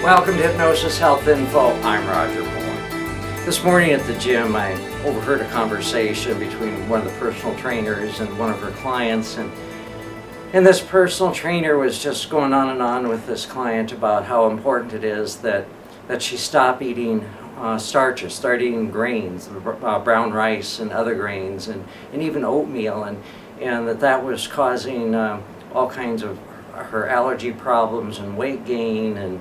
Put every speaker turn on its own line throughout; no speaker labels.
Welcome to Hypnosis Health Info. I'm Roger Moore. This morning at the gym, I overheard a conversation between one of the personal trainers and one of her clients, and this personal trainer was just going on and on with this client about how important it is that she stop eating starches, start eating grains, brown rice and other grains, and even oatmeal, and that was causing all kinds of her allergy problems and weight gain and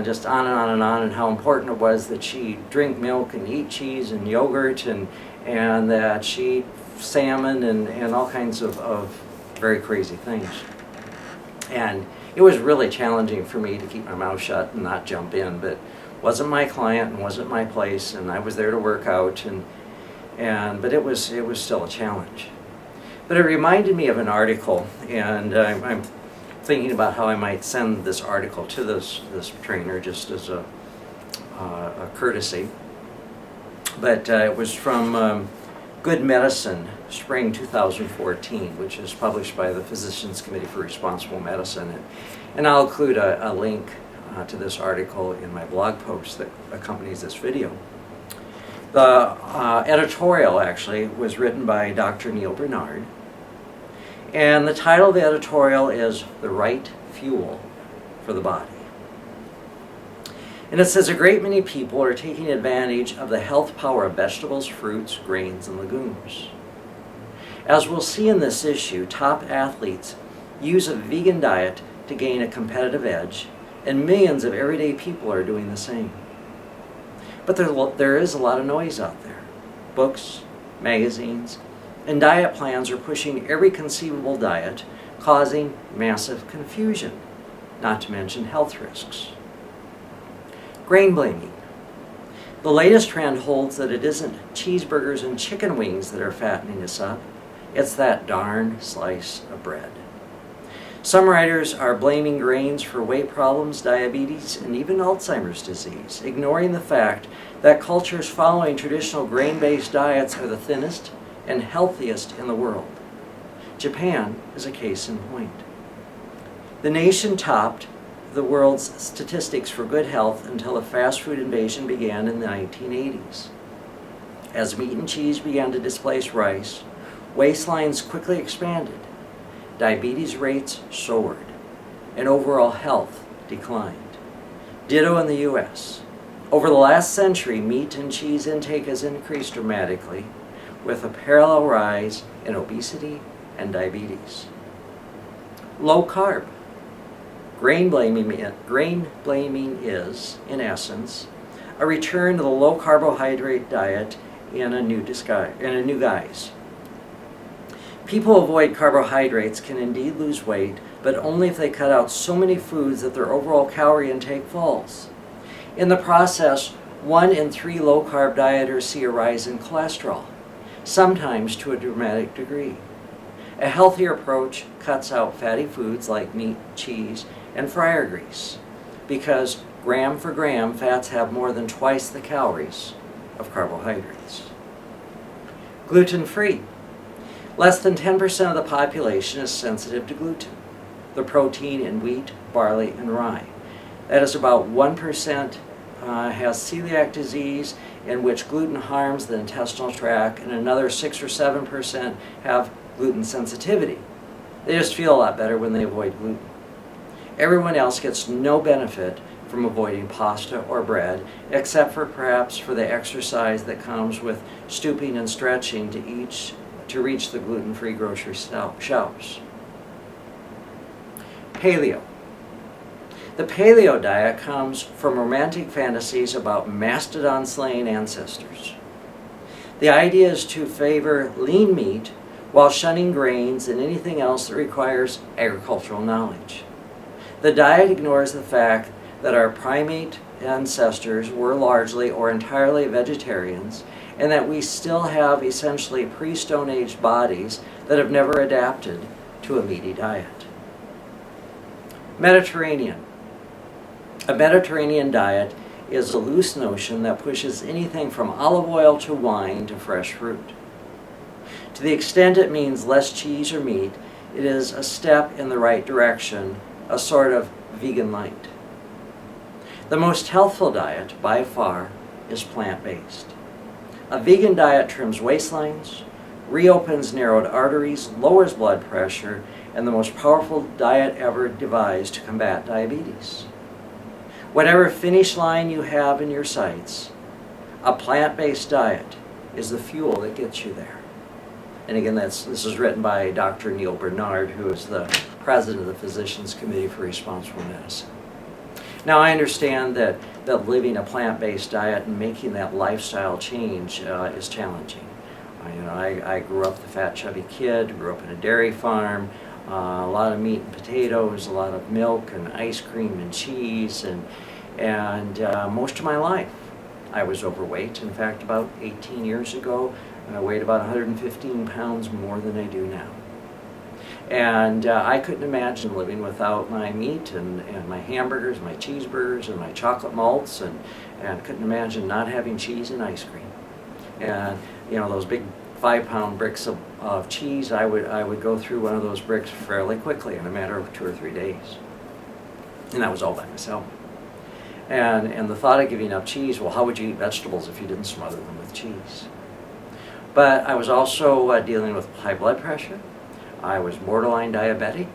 just on and on and on, and how important it was that she drink milk and eat cheese and yogurt and that she eat salmon and all kinds of very crazy things. And it was really challenging for me to keep my mouth shut and not jump in, but wasn't my client and wasn't my place, and I was there to work out, but it was still a challenge. But it reminded me of an article, and I'm thinking about how I might send this article to this trainer just as a courtesy. But it was from Good Medicine, Spring 2014, which is published by the Physicians Committee for Responsible Medicine. And I'll include a link to this article in my blog post that accompanies this video. The editorial actually was written by Dr. Neil Bernard. And the title of the editorial is The Right Fuel for the Body. And it says, a great many people are taking advantage of the health power of vegetables, fruits, grains, and legumes. As we'll see in this issue, top athletes use a vegan diet to gain a competitive edge, and millions of everyday people are doing the same. But there is a lot of noise out there. Books, magazines, and diet plans are pushing every conceivable diet, causing massive confusion, not to mention health risks. Grain blaming. The latest trend holds that it isn't cheeseburgers and chicken wings that are fattening us up, it's that darn slice of bread. Some writers are blaming grains for weight problems, diabetes, and even Alzheimer's disease, ignoring the fact that cultures following traditional grain-based diets are the thinnest and healthiest in the world. Japan is a case in point. The nation topped the world's statistics for good health until the fast food invasion began in the 1980s. As meat and cheese began to displace rice, waistlines quickly expanded, diabetes rates soared, and overall health declined. Ditto in the U.S. Over the last century, meat and cheese intake has increased dramatically, with a parallel rise in obesity and diabetes. Low carb. Grain blaming is, in essence, a return to the low carbohydrate diet in a new guise. People who avoid carbohydrates can indeed lose weight, but only if they cut out so many foods that their overall calorie intake falls. In the process, 1 in 3 low-carb dieters see a rise in cholesterol, sometimes to a dramatic degree. A healthier approach cuts out fatty foods like meat, cheese, and fryer grease, because gram for gram, fats have more than twice the calories of carbohydrates. Gluten-free. Less than 10% of the population is sensitive to gluten, the protein in wheat, barley, and rye. That is, about 1% has celiac disease, in which gluten harms the intestinal tract, and another 6 or 7% have gluten sensitivity. They just feel a lot better when they avoid gluten. Everyone else gets no benefit from avoiding pasta or bread, except for perhaps for the exercise that comes with stooping and stretching to reach the gluten-free grocery shelves. Paleo. The paleo diet comes from romantic fantasies about mastodon-slaying ancestors. The idea is to favor lean meat while shunning grains and anything else that requires agricultural knowledge. The diet ignores the fact that our primate ancestors were largely or entirely vegetarians, and that we still have essentially pre-Stone Age bodies that have never adapted to a meaty diet. Mediterranean. A Mediterranean diet is a loose notion that pushes anything from olive oil to wine to fresh fruit. To the extent it means less cheese or meat, it is a step in the right direction, a sort of vegan light. The most healthful diet, by far, is plant-based. A vegan diet trims waistlines, reopens narrowed arteries, lowers blood pressure, and the most powerful diet ever devised to combat diabetes. Whatever finish line you have in your sights, a plant-based diet is the fuel that gets you there. And again, this is written by Dr. Neil Bernard, who is the president of the Physicians Committee for Responsible Medicine. Now, I understand that living a plant-based diet and making that lifestyle change is challenging. I grew up the fat, chubby kid, grew up in a dairy farm, a lot of meat and potatoes, a lot of milk and ice cream and cheese, and most of my life I was overweight. In fact, about 18 years ago, I weighed about 115 pounds more than I do now. And I couldn't imagine living without my meat and my hamburgers, my cheeseburgers, and my chocolate malts, and couldn't imagine not having cheese and ice cream. And those big 5-pound bricks of cheese, I would go through one of those bricks fairly quickly in a matter of 2 or 3 days. And that was all by myself. And the thought of giving up cheese, well, how would you eat vegetables if you didn't smother them with cheese? But I was also dealing with high blood pressure. I was borderline diabetic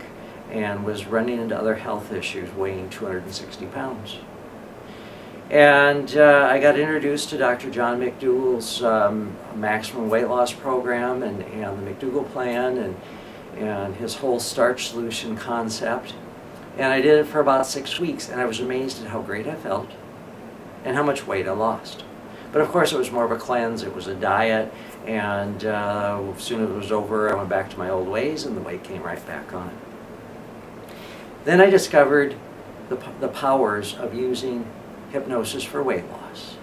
and was running into other health issues, weighing 260 pounds. And I got introduced to Dr. John McDougall's maximum weight loss program and the McDougall plan and his whole starch solution concept. And I did it for about 6 weeks, and I was amazed at how great I felt and how much weight I lost. But of course, it was more of a cleanse. It was a diet, and as soon as it was over, I went back to my old ways, and the weight came right back on. Then I discovered the powers of using hypnosis for weight loss.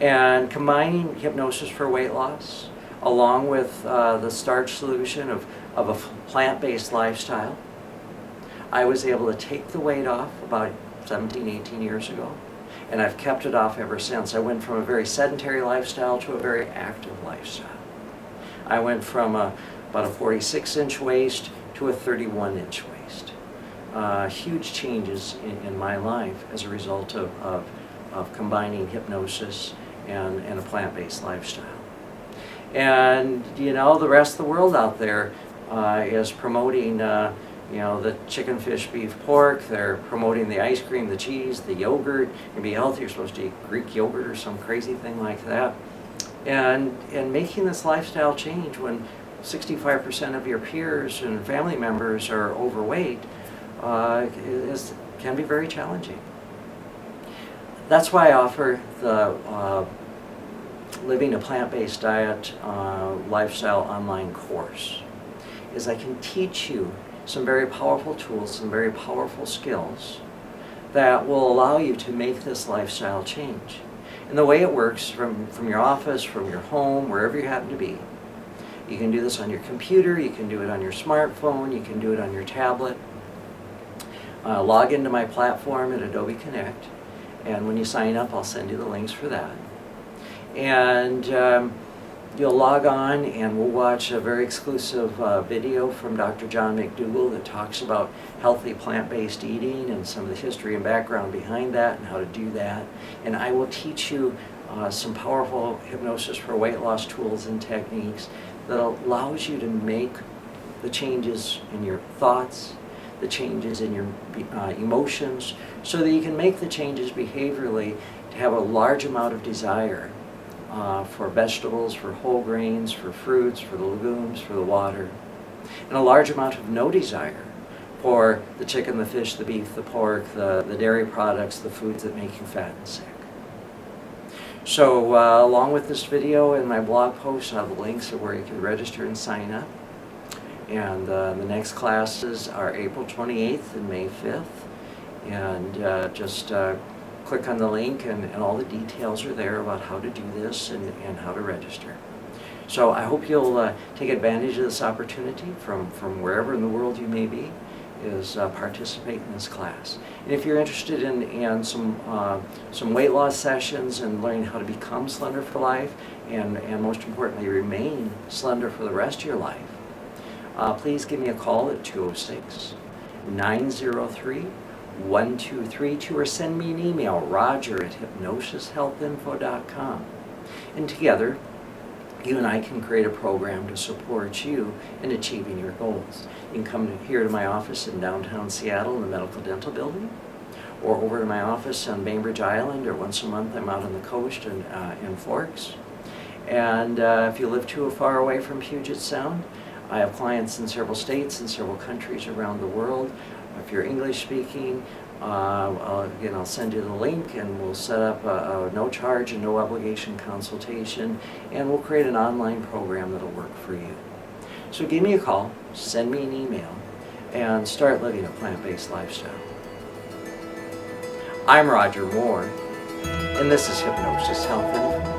And combining hypnosis for weight loss, along with the starch solution of a plant-based lifestyle, I was able to take the weight off about 17, 18 years ago, and I've kept it off ever since. I went from a very sedentary lifestyle to a very active lifestyle. I went from about a 46-inch waist to a 31-inch waist. Huge changes in my life as a result of combining hypnosis and a plant-based lifestyle. And the rest of the world out there is promoting the chicken, fish, beef, pork. They're promoting the ice cream, the cheese, the yogurt. To be healthy, you're supposed to eat Greek yogurt or some crazy thing like that. And making this lifestyle change when 65% of your peers and family members are overweight can be very challenging. That's why I offer the Living a Plant-Based Diet Lifestyle online course, is I can teach you some very powerful tools, some very powerful skills that will allow you to make this lifestyle change. And the way it works from your office, from your home, wherever you happen to be. You can do this on your computer, you can do it on your smartphone, you can do it on your tablet. Log into my platform at Adobe Connect, and when you sign up, I'll send you the links for that. And you'll log on and we'll watch a very exclusive video from Dr. John McDougall that talks about healthy plant-based eating and some of the history and background behind that and how to do that. And I will teach you some powerful hypnosis for weight loss tools and techniques that allows you to make the changes in your thoughts, the changes in your emotions, so that you can make the changes behaviorally to have a large amount of desire for vegetables, for whole grains, for fruits, for the legumes, for the water, and a large amount of no desire for the chicken, the fish, the beef, the pork, the dairy products, the foods that make you fat and sick. So along with this video and my blog post, I have the links of where you can register and sign up. And the next classes are April 28th and May 5th. And just click on the link and all the details are there about how to do this and how to register. So I hope you'll take advantage of this opportunity from wherever in the world you may be, is participate in this class. And if you're interested in some weight loss sessions and learning how to become slender for life and most importantly remain slender for the rest of your life, please give me a call at 206-903-1234. 1232, or send me an email, roger@hypnosishealthinfo.com. And together, you and I can create a program to support you in achieving your goals. You can come here to my office in downtown Seattle in the Medical Dental Building, or over to my office on Bainbridge Island, or once a month I'm out on the coast in Forks. And if you live too far away from Puget Sound, I have clients in several states and several countries around the world. If you're English speaking, I'll send you the link, and we'll set up a no charge and no obligation consultation, and we'll create an online program that'll work for you. So give me a call, send me an email, and start living a plant-based lifestyle. I'm Roger Moore, and this is Hypnosis Health Info.